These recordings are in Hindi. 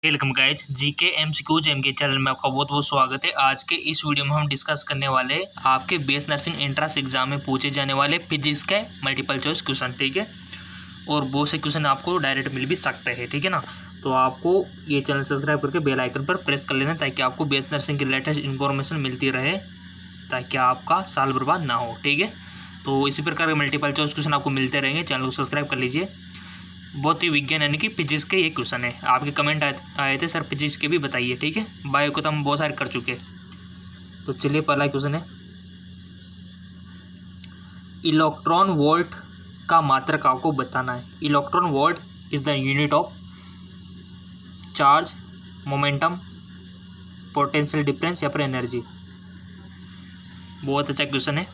Welcome guys GK MCQ gem के चैनल में आपका बहुत बहुत स्वागत है। आज के इस वीडियो में हम डिस्कस करने वाले आपके बीएस नर्सिंग एंट्रेंस एग्जाम में पूछे जाने वाले फिजिक्स के मल्टीपल चॉइस क्वेश्चन, ठीक है। और बहुत से क्वेश्चन आपको डायरेक्ट मिल भी सकते हैं, ठीक है ना। तो आपको ये चैनल सब्सक्राइब करके बेल आइकन पर प्रेस कर लेना ताकि आपको बीएस नर्सिंग की लेटेस्ट इन्फॉर्मेशन मिलती रहे, ताकि आपका साल बर्बाद ना हो, ठीक है। तो इसी प्रकार के मल्टीपल चॉइस क्वेश्चन आपको मिलते रहेंगे, चैनल को सब्सक्राइब कर लीजिए। बहुत ही विज्ञान यानी कि फिजिक्स के ये क्वेश्चन है। आपके कमेंट आए थे सर फिजिक्स के भी बताइए, ठीक है। बायो को तो हम बहुत सारे कर चुके। तो चलिए पहला क्वेश्चन है, इलेक्ट्रॉन वोल्ट का मात्रक आपको बताना है। Electron volt is the unit of charge, momentum, potential difference या फिर एनर्जी। बहुत अच्छा क्वेश्चन है,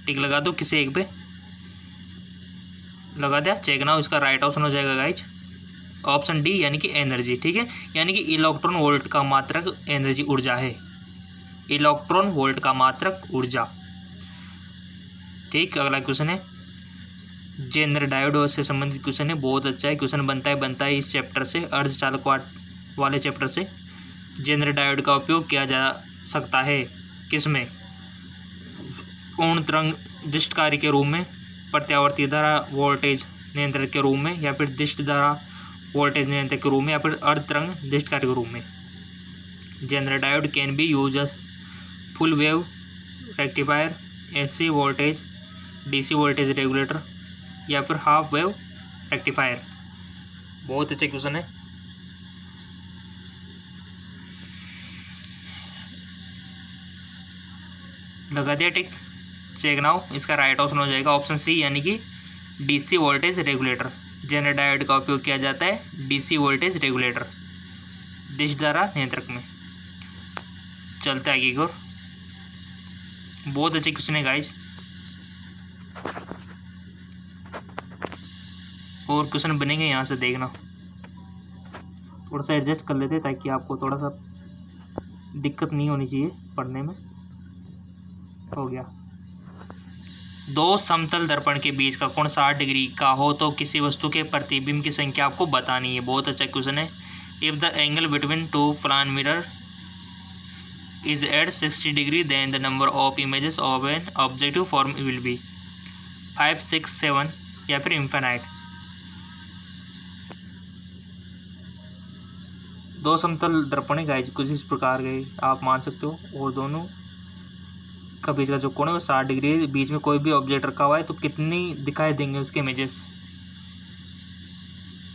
टिक लगा दो किसी एक पे, लगा दिया, चेक ना। इसका राइट ऑप्शन हो जाएगा गाइज ऑप्शन डी यानी कि एनर्जी, ठीक है। यानी कि इलेक्ट्रॉन वोल्ट का मात्रक एनर्जी ऊर्जा है। इलेक्ट्रॉन वोल्ट का मात्रक ऊर्जा, ठीक। अगला क्वेश्चन है, जेनर डायोड से संबंधित क्वेश्चन है। बहुत अच्छा है क्वेश्चन, बनता है इस चैप्टर से, अर्धचालक वाले चैप्टर से। जेनर डायोड का उपयोग किया जा सकता है किसमें? पूर्ण तरंग दृष्टकारी के रूप में, प्रत्यावर्ती धारा वोल्टेज नियंत्रक के रूप में, या फिर दृष्ट धारा वोल्टेज नियंत्रक के रूप में, या फिर अर्ध तरंग दृष्टकारी के रूप में। Zener diode can be use as full wave rectifier, AC voltage DC voltage regulator, या फिर हाफ वेव रेक्टिफायर। बहुत अच्छे क्वेश्चन है। लगा दिया टिक, चेक नाउ। इसका राइट ऑप्शन हो जाएगा ऑप्शन सी यानी कि DC voltage regulator. Zener diode का उपयोग किया जाता है डीसी वोल्टेज रेगुलेटर, डिश धारा नियंत्रक में। चलते आगे की ओर। बहुत अच्छे क्वेश्चन है गाइज, और क्वेश्चन बनेंगे यहाँ से, देखना। थोड़ा सा एडजस्ट कर लेते ताकि आपको थोड़ा सा दिक्कत नहीं होनी चाहिए पढ़ने में। हो गया। दो समतल दर्पण के बीच का कोण 60 डिग्री का हो तो किसी वस्तु के प्रतिबिंब की संख्या आपको बतानी है। बहुत अच्छा क्वेश्चन है। If the angle between two plan mirror is at 60 degree then the number of images of an objective form will be 5, 6, 7 या फिर इन्फिनाइट। दो समतल दर्पण गाइज कुछ इस प्रकार के आप मान सकते हो, और दोनों का बीच का जो कोण है वो 60 डिग्री है। बीच में कोई भी ऑब्जेक्ट रखा हुआ है तो कितनी दिखाई देंगे उसके इमेजेस,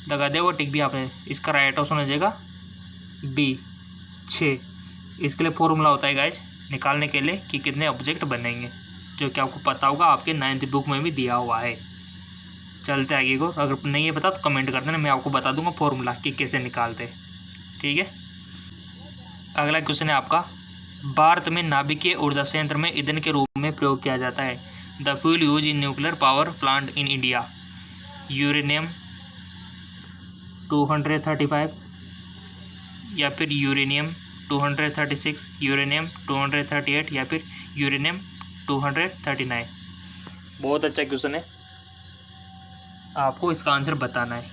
लगा दे वो टिक भी आपने। इसका राइट ऑप्शन हो जाएगा बी 6। इसके लिए फॉर्मूला होता है गाइज निकालने के लिए कि कितने ऑब्जेक्ट बनेंगे, जो कि आपको पता होगा, आपके 9th बुक में भी दिया हुआ है। चलते आगे को, अगर नहीं है पता तो कमेंट कर देना, मैं आपको बता दूंगा फॉर्मूला कि कैसे निकालते, ठीक है। अगला क्वेश्चन है आपका, भारत में नाभिकीय ऊर्जा संयंत्र में ईंधन के रूप में प्रयोग किया जाता है। The fuel use in nuclear power plant in India, uranium 235 या फिर यूरेनियम 236, यूरेनियम 238 या फिर यूरेनियम 239। बहुत अच्छा क्वेश्चन है, आपको इसका आंसर बताना है।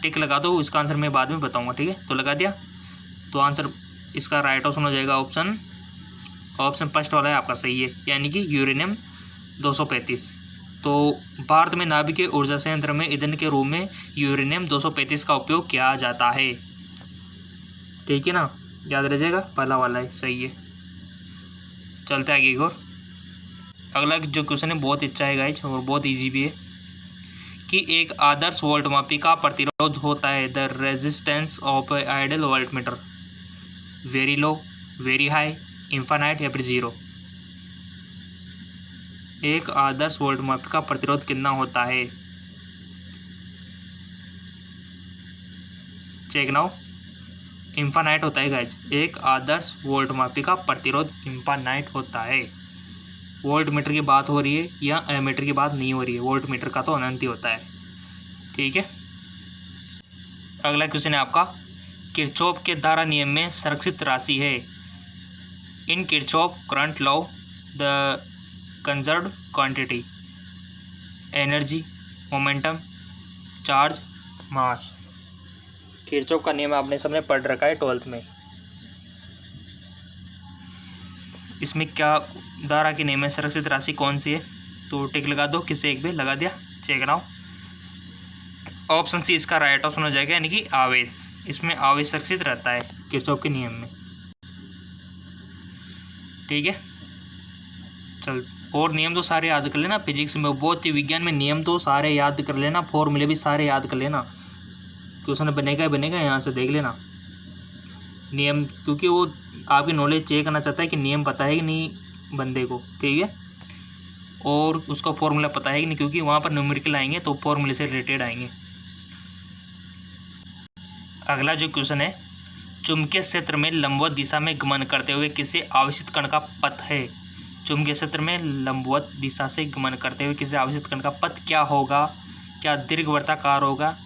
टिक लगा दो, इसका आंसर मैं बाद में बताऊंगा, ठीक है। तो लगा दिया, तो आंसर इसका राइट ऑप्शन हो जाएगा ऑप्शन फर्स्ट वाला है आपका सही है, यानी कि यूरेनियम 235। तो भारत में नाभिकीय ऊर्जा संयंत्र में ईंधन के रूप में यूरेनियम 235 का उपयोग किया जाता है, ठीक है ना, याद रह जाएगा, पहला वाला है सही है। चलते आगे एक और। अगला जो क्वेश्चन है बहुत अच्छा है गाइज, और बहुत ईजी भी है, कि एक आदर्श वोल्टमापी का प्रतिरोध होता है the resistance of ideal voltmeter, very low, very high, infinite या फिर 0। एक आदर्श वोल्टमापी का प्रतिरोध कितना होता है? Check now. इन्फिनाइट होता है गाइज, एक आदर्श वोल्टमापी का प्रतिरोध इन्फिनाइट होता है। वोल्टमीटर की बात हो रही है या एमीटर की बात नहीं हो रही है, वोल्टमीटर का तो अनंत ही होता है, ठीक है। अगला क्वेश्चन है आपका, किरचॉफ के धारा नियम में संरक्षित राशि है। इन Kirchhoff current law the conserved quantity, energy, momentum, charge, mass. Kirchhoff का नियम आपने सबने पढ़ रखा है 12th में। इसमें क्या धारा की नियम है, संरक्षित राशि कौन सी है? तो टिक लगा दो, किसी एक भी लगा दिया, चेक कराओ। ऑप्शन सी इसका राइट ऑप्शन हो जाएगा, यानी कि आवेश। इसमें आवेश संरक्षित रहता है किरचॉफ के नियम में। ठीक है, चल और नियम तो सारे याद कर लेना। फिजिक्स में, भौतिक विज्ञान में नियम तो सारे याद कर लेना, फॉर्मूले भी सारे याद कर लेना। क्वेश्चन बनेगा ही बनेगा, यहाँ से देख लेना नियम, क्योंकि वो आपकी नॉलेज चेक करना चाहता है कि नियम पता है कि नहीं बंदे को। ठीक है, और उसका फॉर्मूला पता है कि नहीं, क्योंकि वहाँ पर न्यूमेरिकल आएंगे तो फॉर्मूले से रिलेटेड आएंगे। अगला जो क्वेश्चन है, चुंबकीय क्षेत्र में लंबवत दिशा में गमन करते हुए किसी आवेशित कण का पथ है। चुंबकीय क्षेत्र में लंबवत दिशा से गमन करते हुए किसी आवेशित कण का पथ क्या होगा? क्या दीर्घवृत्ताकार होगा,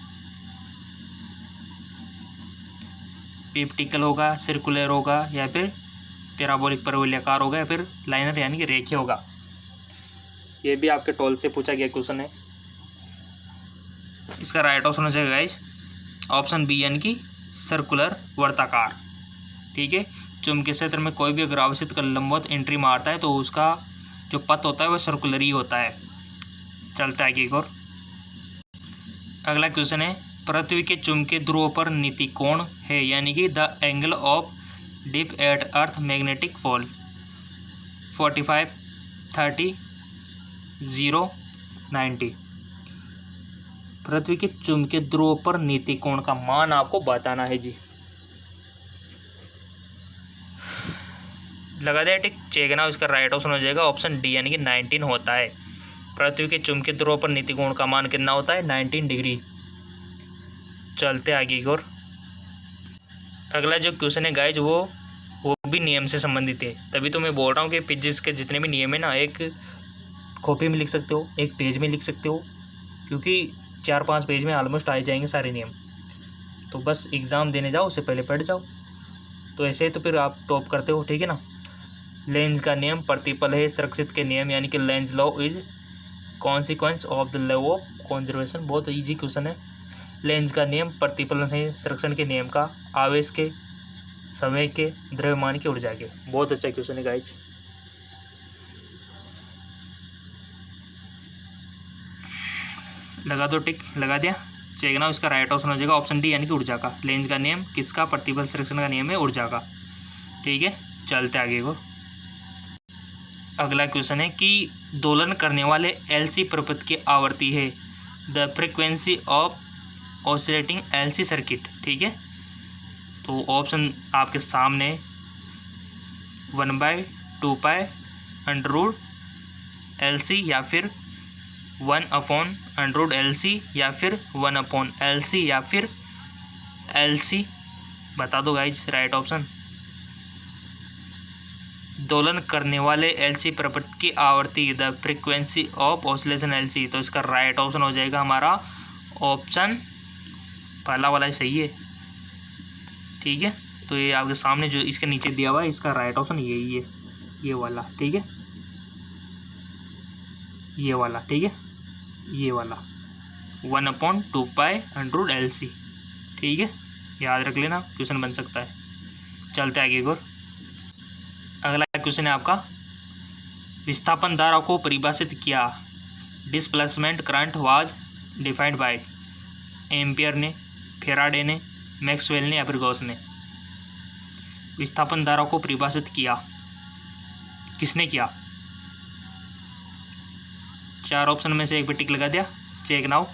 एलिप्टिकल होगा, सर्कुलर होगा, या फिर पैराबोलिक परवलयाकार होगा, या फिर लाइनर यानी कि रेखीय होगा? ये भी आपके 12 से पूछा गया क्वेश्चन है। इसका राइट ऑप्शन हो जाएगा गाइस ऑप्शन बी, यानी कि सर्कुलर, वर्ताकार। ठीक है, चुंबकीय क्षेत्र में कोई भी अगर आवेशित कण लंबवत एंट्री मारता है तो उसका जो पथ होता है वह सर्कुलर ही होता है। चलता है एक और। अगला क्वेश्चन है, पृथ्वी के चुंबकीय ध्रुवों पर नीति कोण है, यानी कि the angle of dip at earth magnetic pole. 45, 30, 0, 90। पृथ्वी के चुंबकीय ध्रुवों पर नीति कोण का मान आपको बताना है जी। लगा दिया टिक, चेक ना। इसका राइट ऑप्शन हो जाएगा ऑप्शन डी, यानी कि 19 होता है। पृथ्वी के चुंबकीय ध्रुवों पर नीति कोण का मान कितना होता है? 19 डिग्री। चलते आगे की ओर। अगला जो क्वेश्चन है गाइज वो भी नियम से संबंधित है। तभी तो मैं बोल रहा हूँ कि फिजिक्स के जितने भी नियम है ना, एक कॉपी में लिख सकते हो, एक पेज में लिख सकते हो, क्योंकि 4-5 पेज में ऑलमोस्ट आ जाएंगे सारे नियम। तो बस एग्ज़ाम देने जाओ, उससे पहले पढ़ जाओ, तो ऐसे तो फिर आप टॉप करते हो। ठीक है ना। लेंज का नियम प्रतिपल है संरक्षित के नियम, यानी कि Lenz law is consequence of the law of conservation. बहुत ईजी क्वेश्चन है। लेंज का नियम प्रतिफलन है संरक्षण के नियम का, आवेश के, समय के, द्रव्यमान के, ऊर्जा के। बहुत अच्छा क्वेश्चन है गाइज। लगा दो टिक, लगा दिया, चेक ना। इसका राइट ऑप्शन हो जाएगा ऑप्शन डी, यानी कि ऊर्जा का। लेंज का नियम किसका? प्रतिफल संरक्षण का नियम है ऊर्जा का। ठीक है, चलते आगे को। अगला क्वेश्चन है कि दोलन करने वाले एलसी प्रपथ की आवृत्ति है the frequency of oscillating LC circuit. ठीक है, तो ऑप्शन आपके सामने 1/2π √LC या फिर 1/√LC या फिर 1/LC या फिर LC। बता दो गाइज राइट ऑप्शन। दोलन करने वाले एलसी प्रपथ की आवृत्ति the frequency of oscillation LC. तो इसका राइट ऑप्शन हो जाएगा हमारा ऑप्शन पहला वाला ही सही है। ठीक है, तो ये आपके सामने जो इसके नीचे दिया हुआ है, इसका राइट ऑप्शन यही है, ये वाला। ठीक है, ये वाला। ठीक है, ये वाला 1/2π√LC। ठीक है, याद रख लेना, क्वेश्चन बन सकता है। चलते आगे और। अगला क्वेश्चन है आपका, विस्थापन धारा को परिभाषित किया। Displacement current was defined by ampere ने, फेराडे ने, मैक्सवेल ने या फिर गॉस ने। विस्थापन धारा को परिभाषित किया किसने किया? 4 ऑप्शन में से एक पे टिक लगा दिया, चेक नाउ।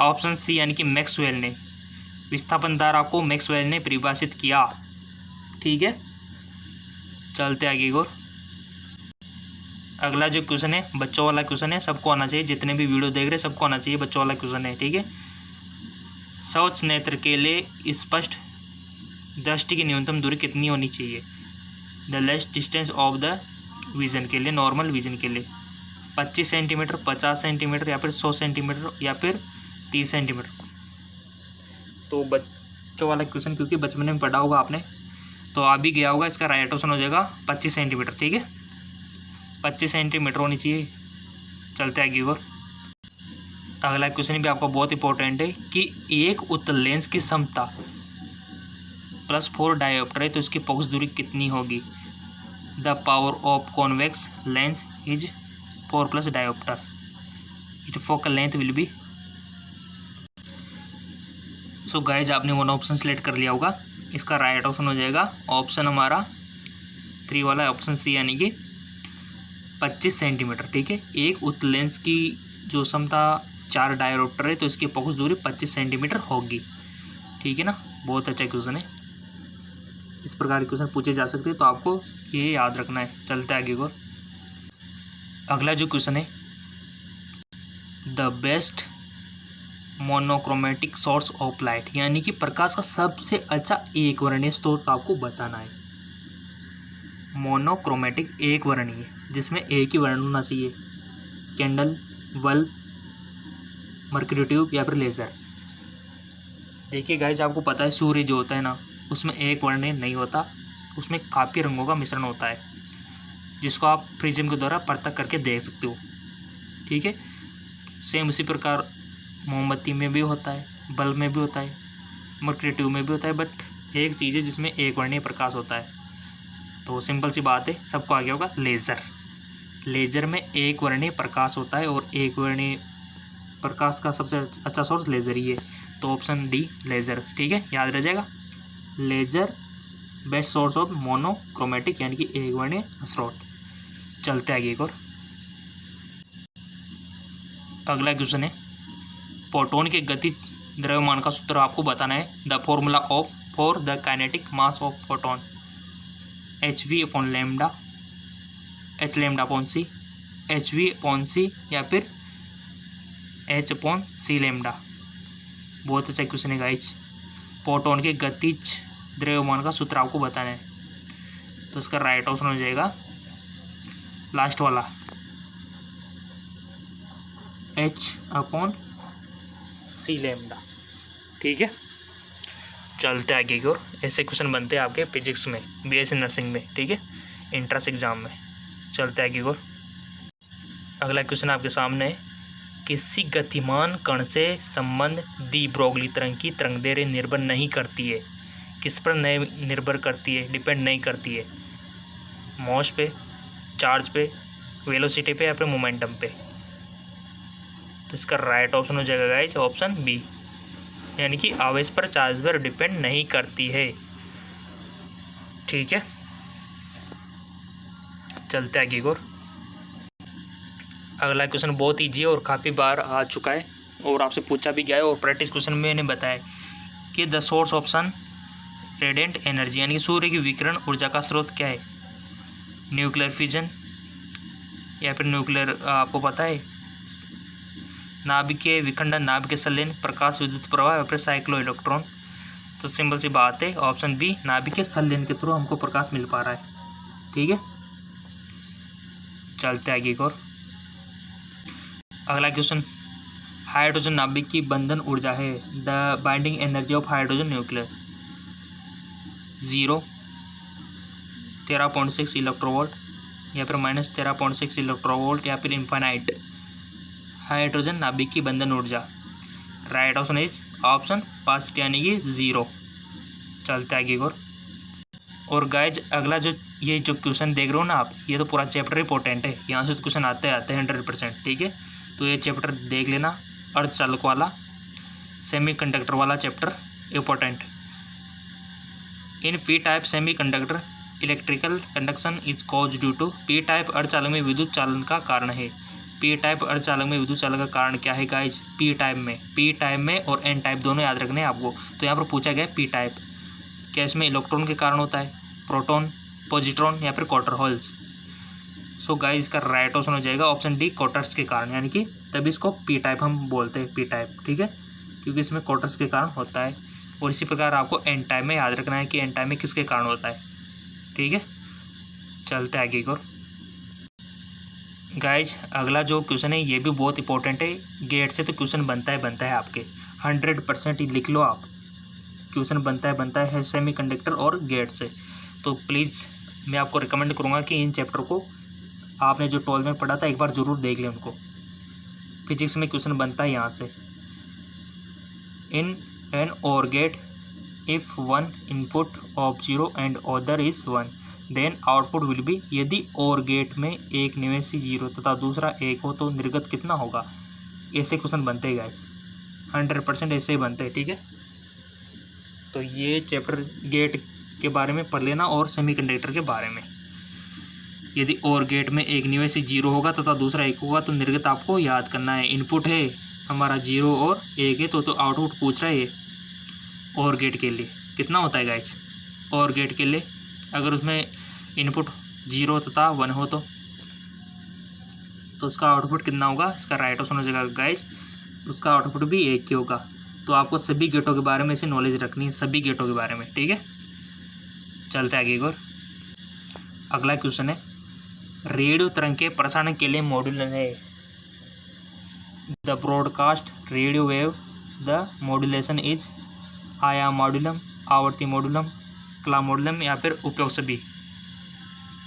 ऑप्शन सी, यानी कि मैक्सवेल ने। विस्थापन धारा को मैक्सवेल ने परिभाषित किया। ठीक है, चलते आगे और। अगला जो क्वेश्चन है बच्चों वाला क्वेश्चन है, सबको आना चाहिए, जितने भी वीडियो देख रहे हैं सबको आना चाहिए, बच्चों वाला क्वेश्चन है। ठीक है, शौच नेत्र के लिए स्पष्ट दृष्टि की न्यूनतम दूरी कितनी होनी चाहिए? The less distance of the vision के लिए, नॉर्मल विजन के लिए 25 सेंटीमीटर, 50 सेंटीमीटर या फिर 100 सेंटीमीटर या फिर 30 सेंटीमीटर। तो बच्चों वाला क्वेश्चन क्योंकि बचपन में पढ़ा होगा आपने, तो आ भी गया होगा। इसका राइट ऑप्शन हो जाएगा 25 सेंटीमीटर। ठीक है, 25 सेंटीमीटर होनी चाहिए। चलते आगे और। अगला क्वेश्चन भी आपका बहुत इंपॉर्टेंट है कि एक उत्तल लेंस की क्षमता +4 डायोप्टर है तो इसकी फोकस दूरी कितनी होगी। The power of convex lens is 4 + dioptre, it focal length will be. So guys आपने वन ऑप्शन सेलेक्ट कर लिया होगा, इसका राइट ऑप्शन हो जाएगा ऑप्शन हमारा 3 वाला, ऑप्शन सी, यानी कि 25 सेंटीमीटर। ठीक है, एक उत्तल लेंस की जो क्षमता 4 डायोप्टर है तो इसकी फोकस दूरी 25 सेंटीमीटर होगी। ठीक है ना, बहुत अच्छा क्वेश्चन है, इस प्रकार के क्वेश्चन पूछे जा सकते हैं तो आपको ये याद रखना है। चलते आगे को, अगला जो क्वेश्चन है, the best monochromatic source of light, यानी कि प्रकाश का सबसे अच्छा एक वर्णीय स्रोत आपको बताना है। मोनोक्रोमेटिक एक वर्णीय, जिसमें एक ही वर्ण होना चाहिए, कैंडल, बल्ब, मर्क्यूरी ट्यूब या फिर लेज़र। देखिए गाइस, आपको पता है सूर्य जो होता है ना, उसमें एक वर्णीय नहीं होता, उसमें काफ़ी रंगों का मिश्रण होता है, जिसको आप प्रिज्म के द्वारा पृथक करके देख सकते हो। ठीक है, सेम उसी प्रकार मोमबत्ती में भी होता है, बल्ब में भी होता है, मर्क्यूरी ट्यूब में भी होता है, बट एक चीज़ है जिसमें एक वर्णीय प्रकाश होता है। तो सिंपल सी बात है, सबको आगे होगा लेज़र। लेज़र में एक वर्णीय प्रकाश होता है और एक वर्णीय प्रकाश का सबसे अच्छा सोर्स लेज़र ही है, तो ऑप्शन डी लेज़र। ठीक है, याद रह जाएगा, laser best source of monochromatic, यानी कि एक वर्णीय स्रोत। चलते आगे एक और, अगला क्वेश्चन है, फोटोन के गतिज द्रव्यमान का सूत्र आपको बताना है। The formula of for the kinetic mass of photon, hv/λ, h/c, hv/c या फिर h/c/λ। बहुत अच्छा क्वेश्चन है गाइज, फोटोन के गतिज द्रव्यमान का सूत्र आपको बताना है, तो इसका राइट ऑप्शन हो जाएगा लास्ट वाला, h/c/λ। ठीक है, चलते आगे की ओर। ऐसे क्वेश्चन बनते हैं आपके फिजिक्स में, बीएससी नर्सिंग में। ठीक है, इंट्रेंस एग्जाम में। चलते आगे की ओर, अगला क्वेश्चन आपके सामने है, किसी गतिमान कण से संबंध दी ब्रोगली तरंग की तरंगदैर्घ्य निर्भर नहीं करती है। किस पर निर्भर करती है, डिपेंड नहीं करती है, मॉस पे, चार्ज पे, वेलोसिटी पे या फिर मोमेंटम पे। तो इसका राइट ऑप्शन हो जाएगा गाइस ऑप्शन बी, यानी कि आवेश पर, चार्ज पर डिपेंड नहीं करती है। ठीक है, चलते आगे की ओर। अगला क्वेश्चन बहुत ईजी है और काफ़ी बार आ चुका है और आपसे पूछा भी गया है, और प्रैक्टिस क्वेश्चन में मैंने बताया कि the source of sun radiant energy, यानी कि सूर्य की विकिरण ऊर्जा का स्रोत क्या है। न्यूक्लियर फिजन या फिर न्यूक्लियर, आपको पता है, नाभिकीय विखंडन, नाभिकीय संलयन, प्रकाश विद्युत प्रवाह या फिर साइक्लो इलेक्ट्रॉन। तो सिंपल सी बात है, ऑप्शन बी, नाभिकीय संलयन के थ्रू हमको प्रकाश मिल पा रहा है। ठीक है, चलते आगे की ओर। अगला क्वेश्चन, हाइड्रोजन नाभिक की बंधन ऊर्जा है। The binding energy of hydrogen nuclear 0, 13.6 electronvolt या फिर -13.6 इलेक्ट्रोवोल्ट या फिर इन्फाइनाइट। हाइड्रोजन नाभिक की बंधन ऊर्जा, right option is option first, यानी कि 0। चलते आगे की ओर। और गाइज, अगला जो ये जो क्वेश्चन देख रहे हो ना आप, ये तो पूरा चैप्टर इंपॉर्टेंट है, यहाँ से क्वेश्चन आते हैं 100%। ठीक है, तो ये चैप्टर देख लेना, अर्धचालक वाला, सेमीकंडक्टर वाला chapter important. In P type semiconductor electrical conduction is cause due to, P type अर्धचालक में विद्युत चालन का कारण है। पी टाइप अर्धचालक में विद्युत चालन का कारण क्या है गाइज। पी टाइप में और एन टाइप दोनों याद रखने हैं आपको। तो यहाँ पर पूछा गया पी टाइप, क्या इसमें इलेक्ट्रॉन के कारण होता है, प्रोटॉन, पॉजिट्रॉन या फिर क्वार्टर होल्स। सो गाइज, इसका राइट ऑप्शन हो जाएगा ऑप्शन डी, क्वार्टर्स के कारण, यानी कि तभी इसको पी टाइप हम बोलते हैं, पी टाइप। ठीक है, क्योंकि इसमें क्वार्टर्स के कारण होता है। और इसी प्रकार आपको एन टाइप में याद रखना है कि एन टाइप में किसके कारण होता है। ठीक है, चलते आगे की ओर। गाइज, अगला जो क्वेश्चन है ये भी बहुत इंपॉर्टेंट है, गेट से तो क्वेश्चन बनता है आपके 100%। लिख लो आप, क्वेश्चन बनता है सेमीकंडक्टर और गेट से। तो प्लीज़ मैं आपको रिकमेंड करूँगा कि इन चैप्टर को आपने जो 12 में पढ़ा था एक बार ज़रूर देख लें उनको, फिजिक्स में क्वेश्चन बनता है यहाँ से, in NOR gate if one input of 0 and other is 1 then output will be. यदि और गेट में एक निवेशी 0 तथा दूसरा 1 हो तो निर्गत कितना होगा। ऐसे क्वेश्चन बनते हैं गाइस, 100% ऐसे ही बनते हैं। ठीक है, तो ये चैप्टर गेट के बारे में पढ़ लेना और सेमीकंडक्टर के बारे में। यदि और गेट में एक निवेशी 0 होगा तथा दूसरा 1 होगा तो निर्गत आपको याद करना है। इनपुट है हमारा 0 और 1 है, तो आउटपुट पूछ रहा है ये और गेट के लिए कितना होता है गाइस। और गेट के लिए अगर उसमें इनपुट 0 तथा 1 हो तो उसका आउटपुट कितना होगा। इसका राइट ऑप्शन हो जाएगा गाइस, उसका आउटपुट भी 1 ही होगा। तो आपको सभी गेटों के बारे में से नॉलेज रखनी है, सभी गेटों के बारे में। ठीक है, चलते आगे और अगला क्वेश्चन है, रेडियो तरंग के प्रसारण के लिए मॉड्यूलन है। The broadcast radio wave the modulation is आयाम मॉड्यूलम, आवर्ती मॉड्यूलम, कला मॉड्यूलम या फिर उपयोग सभी।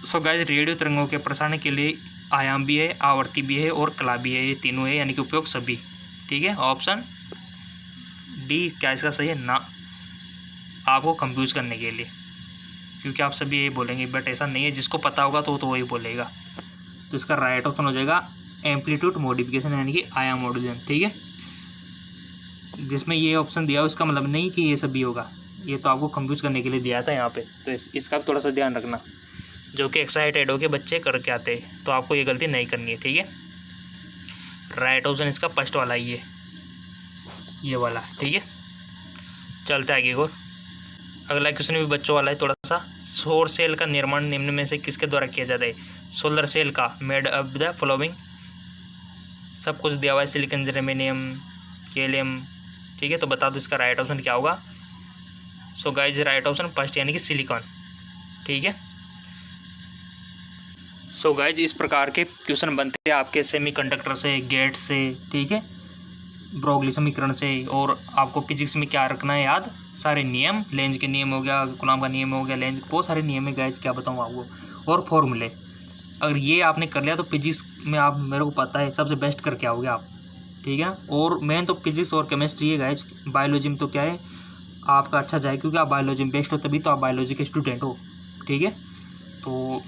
सो गाइस, रेडियो तरंगों के प्रसारण के लिए आयाम भी है, आवर्ती भी है और कला भी है, ये तीनों है, यानी कि उपयोग सभी। ठीक है, ऑप्शन डी क्या इसका सही है ना, आपको कंफ्यूज करने के लिए, क्योंकि आप सभी यही बोलेंगे, बट ऐसा नहीं है। जिसको पता होगा तो वही बोलेगा। तो इसका राइट ऑप्शन हो जाएगा एम्पलीट्यूड मॉडिफिकेशन, यानी कि आयाम मॉड्यूलेशन। ठीक है, जिसमें ये ऑप्शन दिया हो इसका मतलब नहीं कि ये सभी होगा, ये तो आपको कंफ्यूज करने के लिए दिया था यहाँ पे। तो इसका थोड़ा सा ध्यान रखना, जो कि एक्साइटेड होके बच्चे करके आते हैं, तो आपको ये गलती नहीं करनी है। ठीक है, राइट ऑप्शन इसका फर्स्ट वाला ही है, ये वाला। ठीक है, चलते आगे को। अगला क्वेश्चन भी बच्चों वाला है थोड़ा सा। सौर सेल का निर्माण निम्न में से किसके द्वारा किया जाता है। सोलर सेल का मेड ऑफ द फॉलोइंग, सब कुछ दिया हुआ है, सिलिकॉन, जर्मेनियम, गैलियम। ठीक है, तो बता दो इसका राइट ऑप्शन क्या होगा। So guys, right option first यानी कि सिलिकॉन। ठीक है, सो गाइस, इस प्रकार के क्वेश्चन बनते हैं आपके सेमीकंडक्टर से, गेट से। ठीक है, ब्रोगली समीकरण से। और आपको फिजिक्स में क्या रखना है याद, सारे नियम, लेंज के नियम हो गया, कूलॉम का नियम हो गया, लेंज, बहुत सारे नियम है गाइस, क्या बताऊँ आपको, और फॉर्मूले। अगर ये आपने कर लिया तो फिजिक्स में आप, मेरे को पता है, सबसे बेस्ट करके आओगे आप। ठीक है ना, और मेन तो फिजिक्स और केमिस्ट्री है गाइस। बायोलॉजी में तो क्या है आपका अच्छा जाए, क्योंकि आप बायोलॉजी में बेस्ट हो, तभी तो आप बायोलॉजी के स्टूडेंट हो। ठीक है, तो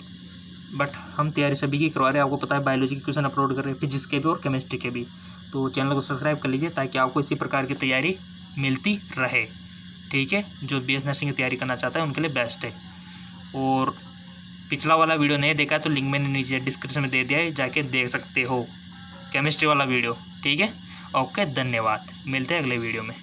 बट हम तैयारी सभी की करवा रहे हैं, आपको पता है, बायोलॉजी के क्वेश्चन अपलोड कर रहे हैं, फिजिक्स के भी और केमिस्ट्री के भी। तो चैनल को सब्सक्राइब कर लीजिए ताकि आपको इसी प्रकार की तैयारी मिलती रहे। ठीक है, जो बीएस नर्सिंग की तैयारी करना चाहता है उनके लिए बेस्ट है। और पिछला वाला वीडियो नहीं देखा है तो लिंक मैंने नीचे डिस्क्रिप्शन में दे दिया है, जाके देख सकते हो, केमिस्ट्री वाला वीडियो। ठीक है, ओके, धन्यवाद, मिलते हैं अगले वीडियो में।